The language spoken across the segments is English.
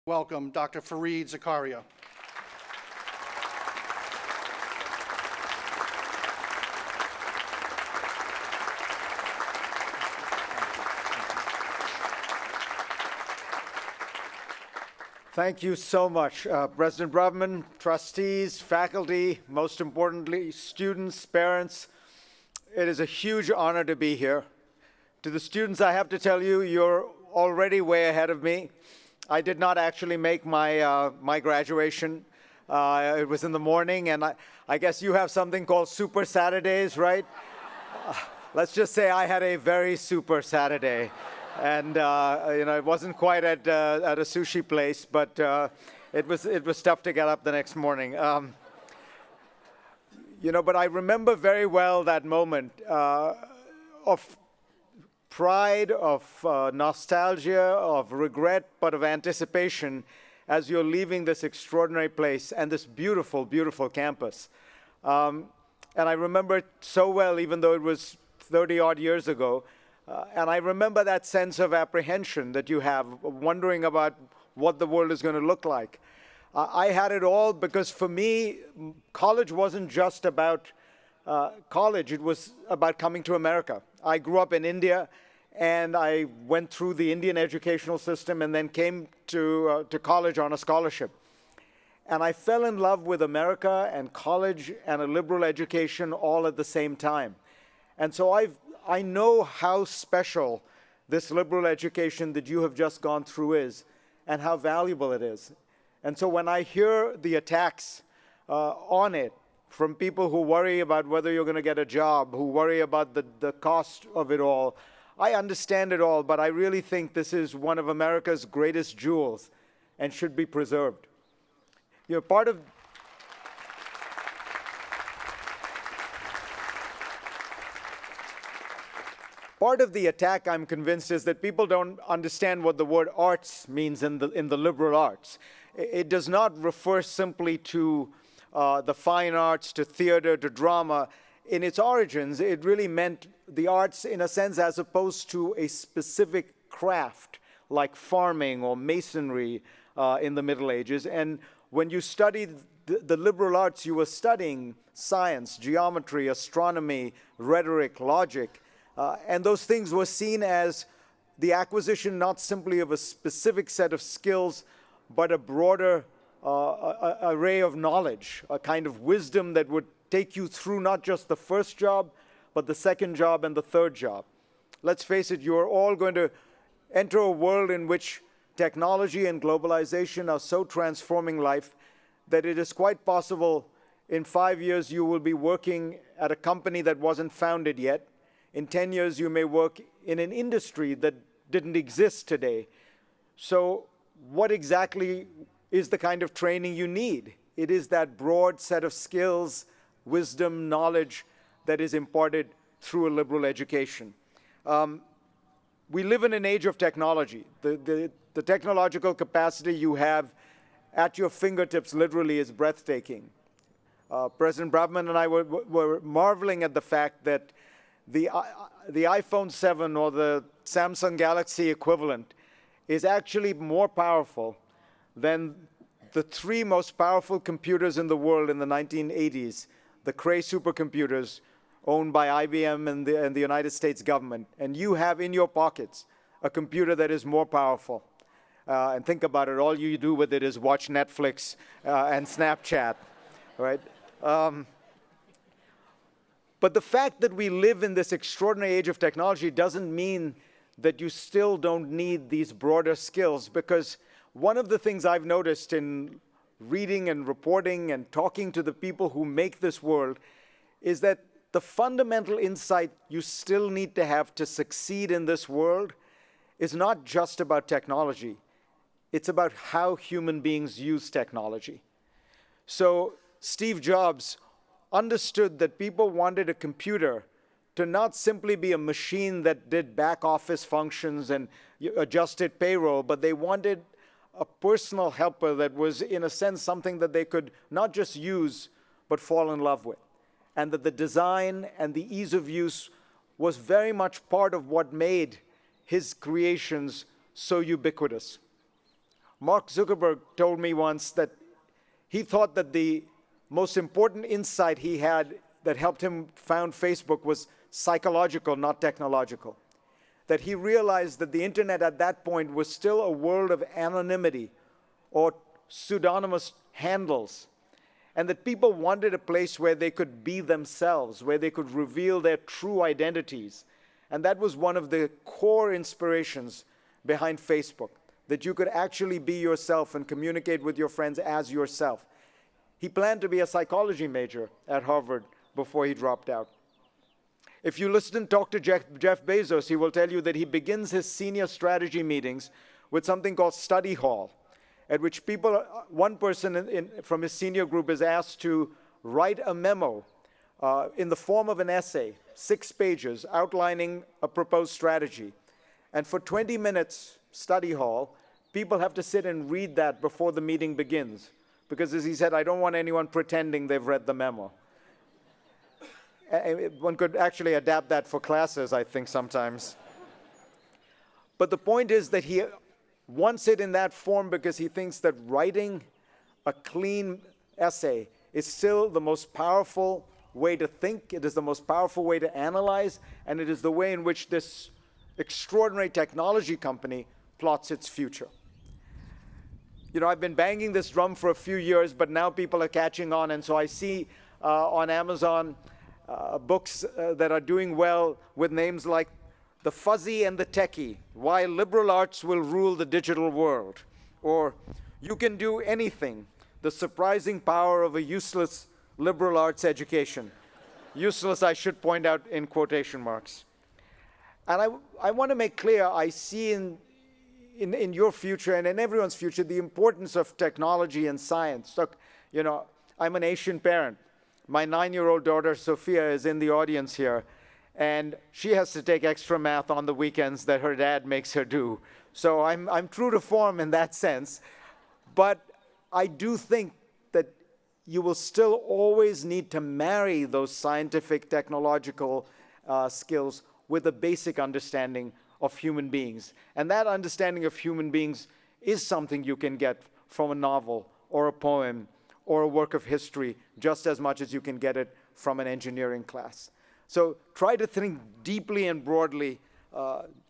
Welcome, Dr. Fareed Zakaria. Thank you so much, President Braverman, trustees, faculty, most importantly, students, parents. It is a huge honor to be here. To the students, I have to tell you, you're already way ahead of me. I did not actually make my graduation. It was in the morning, and I guess you have something called Super Saturdays, right? Let's just say I had a very super Saturday. And it wasn't quite at a sushi place, but it was tough to get up the next morning. But I remember very well that moment of pride, of nostalgia, of regret, but of anticipation as you're leaving this extraordinary place and this beautiful, beautiful campus. And I remember it so well, even though it was 30-odd years ago. And I remember that sense of apprehension that you have, wondering about what the world is going to look like. I had it all because for me, college wasn't just about college. It was about coming to America. I grew up in India, and I went through the Indian educational system and then came to college on a scholarship. And I fell in love with America and college and a liberal education all at the same time. And so I know how special this liberal education that you have just gone through is and how valuable it is. And so when I hear the attacks on it from people who worry about whether you're going to get a job, who worry about the cost of it all, I understand it all, but I really think this is one of America's greatest jewels and should be preserved. Part of the attack, I'm convinced, is that people don't understand what the word arts means in the liberal arts. It does not refer simply to the fine arts, to theater, to drama. In its origins, it really meant the arts in a sense as opposed to a specific craft like farming or masonry in the Middle Ages. And when you studied the liberal arts, you were studying science, geometry, astronomy, rhetoric, logic. And those things were seen as the acquisition not simply of a specific set of skills, but a broader array of knowledge, a kind of wisdom that would take you through not just the first job, but the second job and the third job. Let's face it, you're all going to enter a world in which technology and globalization are so transforming life that it is quite possible in 5 years you will be working at a company that wasn't founded yet. In 10 years, you may work in an industry that didn't exist today. So what exactly is the kind of training you need? It is that broad set of skills, wisdom, knowledge that is imparted through a liberal education. We live in an age of technology. The technological capacity you have at your fingertips literally is breathtaking. President Braverman and I were marveling at the fact that the iPhone 7 or the Samsung Galaxy equivalent is actually more powerful than the 3 most powerful computers in the world in the 1980s, the Cray supercomputers owned by IBM and the United States government. And you have in your pockets a computer that is more powerful. And think about it, all you do with it is watch Netflix and Snapchat, right? But the fact that we live in this extraordinary age of technology doesn't mean that you still don't need these broader skills, because one of the things I've noticed in reading and reporting and talking to the people who make this world is that the fundamental insight you still need to have to succeed in this world is not just about technology. It's about how human beings use technology. So Steve Jobs understood that people wanted a computer to not simply be a machine that did back office functions and adjusted payroll, but they wanted a personal helper that was, in a sense, something that they could not just use, but fall in love with. And that the design and the ease of use was very much part of what made his creations so ubiquitous. Mark Zuckerberg told me once that he thought that the most important insight he had that helped him found Facebook was psychological, not technological. That he realized that the internet at that point was still a world of anonymity or pseudonymous handles, and that people wanted a place where they could be themselves, where they could reveal their true identities. And that was one of the core inspirations behind Facebook, that you could actually be yourself and communicate with your friends as yourself. He planned to be a psychology major at Harvard before he dropped out. If you listen and talk to Jeff Bezos, he will tell you that he begins his senior strategy meetings with something called study hall, at which one person from his senior group is asked to write a memo in the form of an essay, 6 pages, outlining a proposed strategy. And for 20 minutes, study hall, people have to sit and read that before the meeting begins. Because as he said, I don't want anyone pretending they've read the memo. One could actually adapt that for classes, I think, sometimes. But the point is that he wants it in that form because he thinks that writing a clean essay is still the most powerful way to think, it is the most powerful way to analyze, and it is the way in which this extraordinary technology company plots its future. You know, I've been banging this drum for a few years, but now people are catching on, and so I see on Amazon books that are doing well with names like The Fuzzy and the Techie, Why Liberal Arts Will Rule the Digital World, or You Can Do Anything, The Surprising Power of a Useless Liberal Arts Education. Useless, I should point out, in quotation marks. And I want to make clear, I see in your future and in everyone's future the importance of technology and science. Look, you know, I'm an Asian parent. My 9-year-old daughter, Sophia, is in the audience here, and she has to take extra math on the weekends that her dad makes her do. So I'm true to form in that sense. But I do think that you will still always need to marry those scientific, technological skills with a basic understanding of human beings. And that understanding of human beings is something you can get from a novel or a poem or a work of history just as much as you can get it from an engineering class. So try to think deeply and broadly,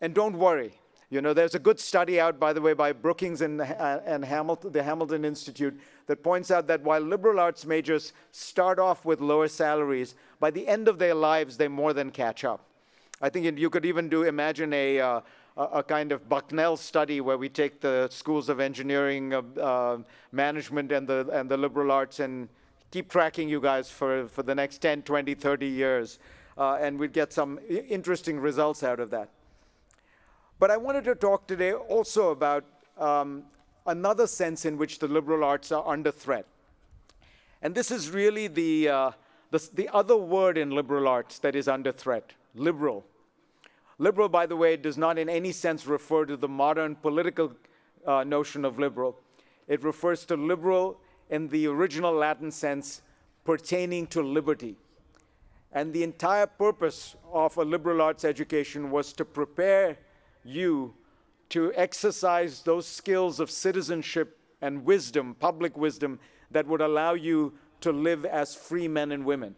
and don't worry. You know, there's a good study out, by the way, by Brookings and Hamilton, the Hamilton Institute, that points out that while liberal arts majors start off with lower salaries, by the end of their lives, they more than catch up. I think you could even imagine a kind of Bucknell study where we take the schools of engineering, management, and the liberal arts and keep tracking you guys for the next 10, 20, 30 years. And we'd get some interesting results out of that. But I wanted to talk today also about another sense in which the liberal arts are under threat. And this is really the other word in liberal arts that is under threat, liberal. Liberal, by the way, does not in any sense refer to the modern political notion of liberal. It refers to liberal in the original Latin sense, pertaining to liberty. And the entire purpose of a liberal arts education was to prepare you to exercise those skills of citizenship and wisdom, public wisdom, that would allow you to live as free men and women.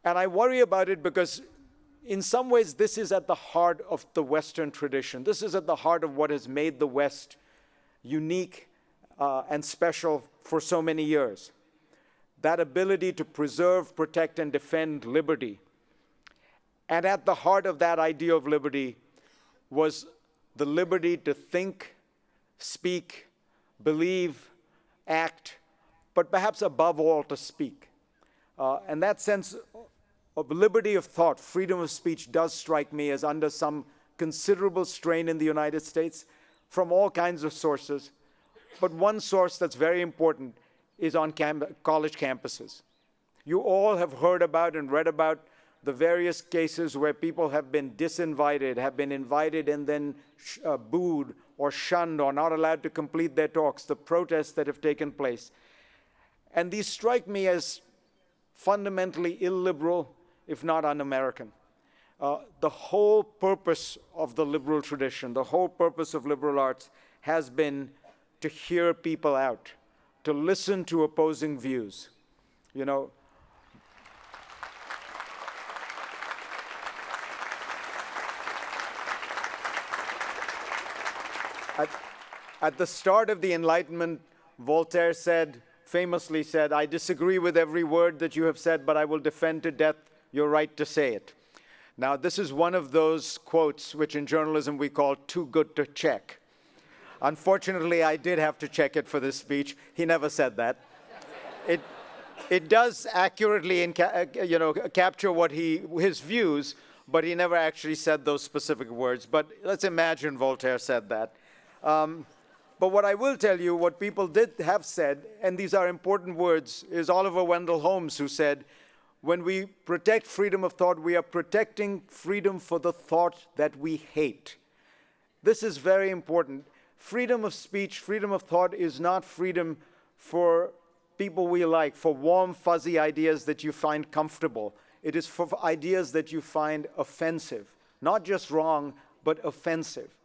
And I worry about it because in some ways this is at the heart of the Western tradition. This is at the heart of what has made the West unique and special for so many years. That ability to preserve, protect, and defend liberty. And at the heart of that idea of liberty was the liberty to think, speak, believe, act, but perhaps above all to speak. And that sense of liberty of thought, freedom of speech, does strike me as under some considerable strain in the United States from all kinds of sources. But one source that's very important is on college campuses. You all have heard about and read about the various cases where people have been disinvited, have been invited and then booed or shunned or not allowed to complete their talks, the protests that have taken place. And these strike me as fundamentally illiberal, if not un-American. The whole purpose of the liberal tradition, the whole purpose of liberal arts has been to hear people out, to listen to opposing views. You know, at the start of the Enlightenment, Voltaire famously said, "I disagree with every word that you have said, but I will defend to death your right to say it." Now, this is one of those quotes which in journalism we call too good to check. Unfortunately, I did have to check it for this speech. He never said that. It does accurately capture his views, but he never actually said those specific words. But let's imagine Voltaire said that. But what I will tell you, what people did have said, and these are important words, is Oliver Wendell Holmes, who said, "When we protect freedom of thought, we are protecting freedom for the thought that we hate." This is very important. Freedom of speech, freedom of thought is not freedom for people we like, for warm, fuzzy ideas that you find comfortable. It is for ideas that you find offensive, not just wrong, but offensive.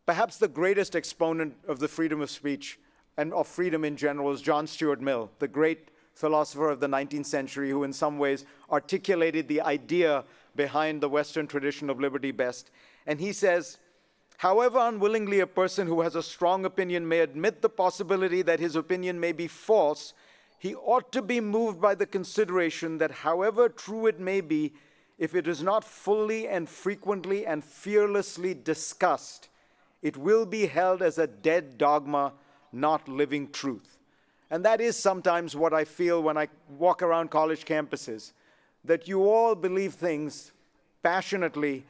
Perhaps the greatest exponent of the freedom of speech and of freedom in general is John Stuart Mill, the great philosopher of the 19th century, who in some ways articulated the idea behind the Western tradition of liberty best. And he says, "However unwillingly a person who has a strong opinion may admit the possibility that his opinion may be false, he ought to be moved by the consideration that however true it may be, if it is not fully and frequently and fearlessly discussed, it will be held as a dead dogma, not living truth." And that is sometimes what I feel when I walk around college campuses, that you all believe things passionately,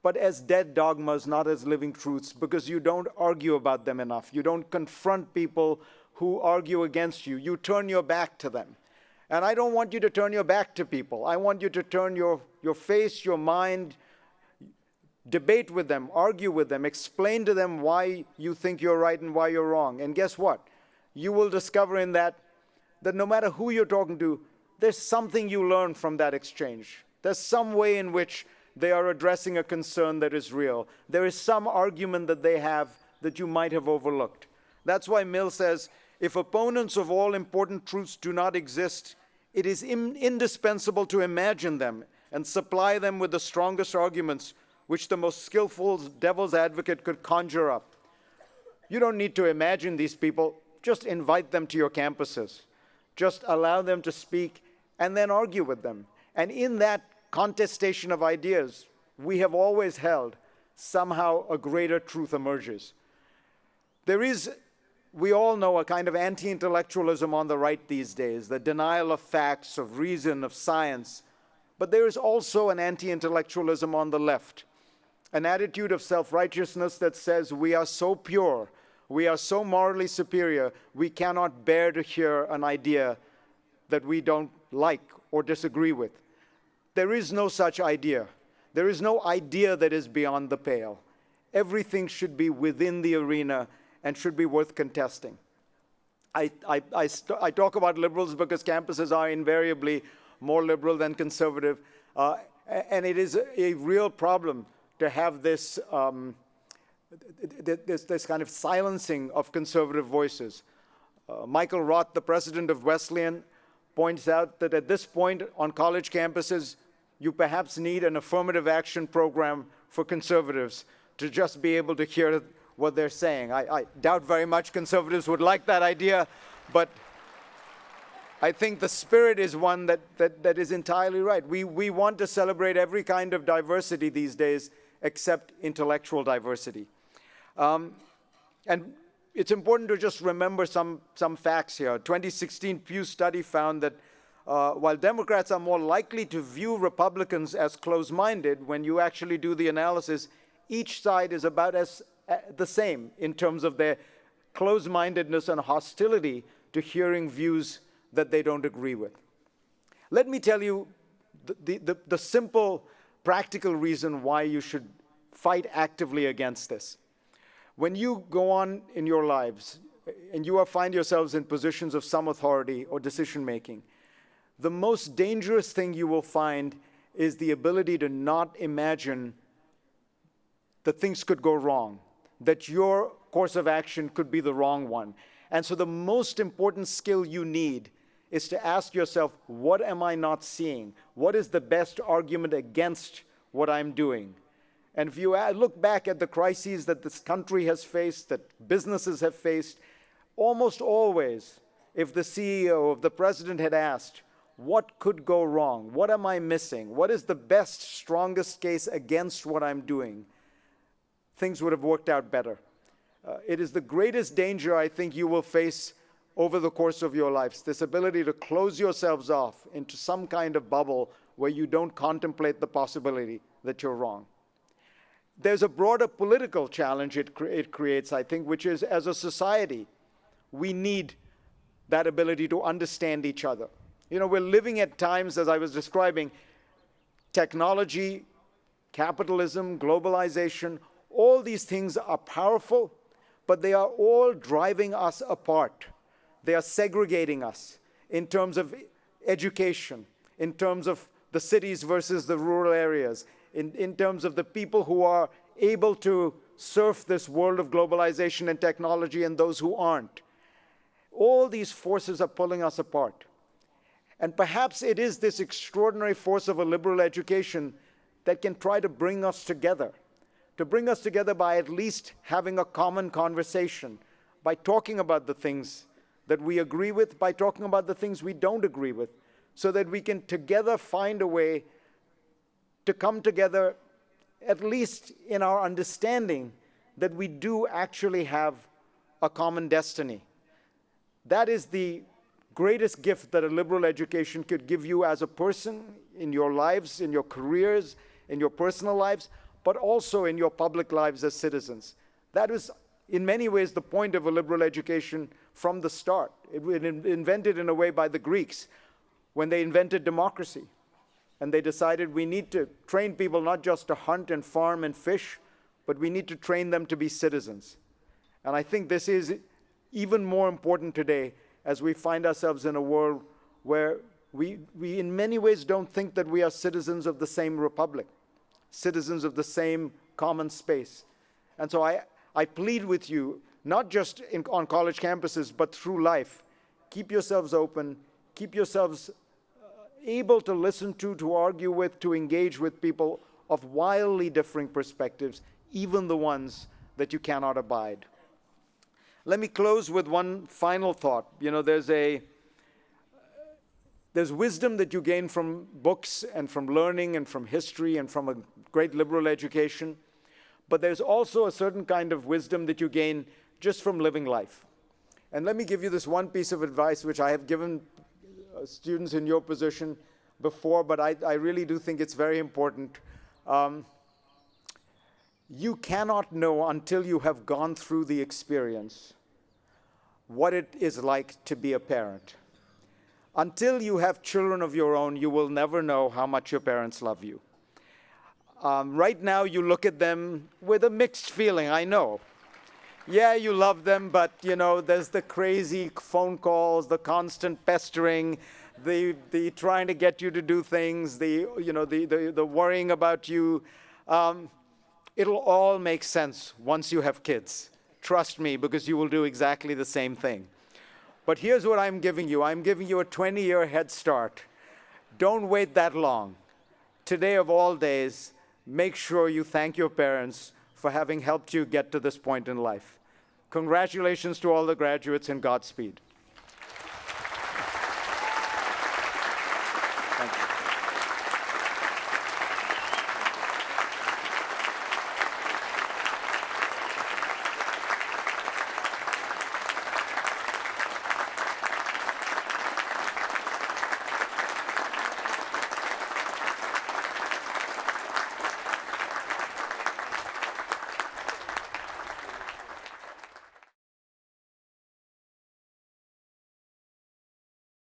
but as dead dogmas, not as living truths, because you don't argue about them enough. You don't confront people who argue against you. You turn your back to them. And I don't want you to turn your back to people. I want you to turn your face, your mind, debate with them, argue with them, explain to them why you think you're right and why you're wrong. And guess what? You will discover in that no matter who you're talking to, there's something you learn from that exchange. There's some way in which they are addressing a concern that is real. There is some argument that they have that you might have overlooked. That's why Mill says, if opponents of all important truths do not exist, it is indispensable to imagine them and supply them with the strongest arguments which the most skillful devil's advocate could conjure up. You don't need to imagine these people. Just invite them to your campuses. Just allow them to speak and then argue with them. And in that contestation of ideas, we have always held, somehow a greater truth emerges. There is, we all know, a kind of anti-intellectualism on the right these days, the denial of facts, of reason, of science. But there is also an anti-intellectualism on the left, an attitude of self-righteousness that says we are so pure, we are so morally superior, we cannot bear to hear an idea that we don't like or disagree with. There is no such idea. There is no idea that is beyond the pale. Everything should be within the arena and should be worth contesting. I talk about liberals because campuses are invariably more liberal than conservative, and it is a real problem to have this kind of silencing of conservative voices. Michael Roth, the president of Wesleyan, points out that at this point on college campuses, you perhaps need an affirmative action program for conservatives to just be able to hear what they're saying. I doubt very much conservatives would like that idea, but I think the spirit is one that is entirely right. We want to celebrate every kind of diversity these days except intellectual diversity. And it's important to just remember some facts here. A 2016 Pew study found that while Democrats are more likely to view Republicans as close-minded, when you actually do the analysis, each side is about the same in terms of their close-mindedness and hostility to hearing views that they don't agree with. Let me tell you the simple, practical reason why you should fight actively against this. When you go on in your lives and you find yourselves in positions of some authority or decision-making, the most dangerous thing you will find is the ability to not imagine that things could go wrong, that your course of action could be the wrong one. And so the most important skill you need is to ask yourself, what am I not seeing? What is the best argument against what I'm doing? And if you look back at the crises that this country has faced, that businesses have faced, almost always, if the CEO, if the president had asked, what could go wrong? What am I missing? What is the best, strongest case against what I'm doing? Things would have worked out better. It is the greatest danger I think you will face over the course of your lives, this ability to close yourselves off into some kind of bubble where you don't contemplate the possibility that you're wrong. There's a broader political challenge it creates, I think, which is, as a society, we need that ability to understand each other. You know, we're living at times, as I was describing, technology, capitalism, globalization, all these things are powerful, but they are all driving us apart. They are segregating us in terms of education, in terms of the cities versus the rural areas, in terms of the people who are able to surf this world of globalization and technology and those who aren't. All these forces are pulling us apart. And perhaps it is this extraordinary force of a liberal education that can try to bring us together by at least having a common conversation, by talking about the things that we agree with, by talking about the things we don't agree with, so that we can together find a way to come together, at least in our understanding that we do actually have a common destiny. That is the greatest gift that a liberal education could give you as a person, in your lives, in your careers, in your personal lives, but also in your public lives as citizens. That was, in many ways, the point of a liberal education from the start. It was invented in a way by the Greeks when they invented democracy. And they decided we need to train people not just to hunt and farm and fish, but we need to train them to be citizens. And I think this is even more important today as we find ourselves in a world where we in many ways don't think that we are citizens of the same republic, citizens of the same common space. And so I plead with you, not just on college campuses, but through life, keep yourselves open, keep yourselves able to listen to argue with, to engage with people of wildly differing perspectives, even the ones that you cannot abide. Let me close with one final thought. You know, there's wisdom that you gain from books and from learning and from history and from a great liberal education, but there's also a certain kind of wisdom that you gain just from living life. And let me give you this one piece of advice which I have given students in your position before, but I really do think it's very important. You cannot know until you have gone through the experience what it is like to be a parent. Until you have children of your own, you will never know how much your parents love you. Right now, you look at them with a mixed feeling, I know. Yeah, you love them, but you know, there's the crazy phone calls, the constant pestering, the trying to get you to do things, the worrying about you. It'll all make sense once you have kids. Trust me, because you will do exactly the same thing. But here's what I'm giving you. I'm giving you a 20-year head start. Don't wait that long. Today of all days, make sure you thank your parents for having helped you get to this point in life. Congratulations to all the graduates and Godspeed.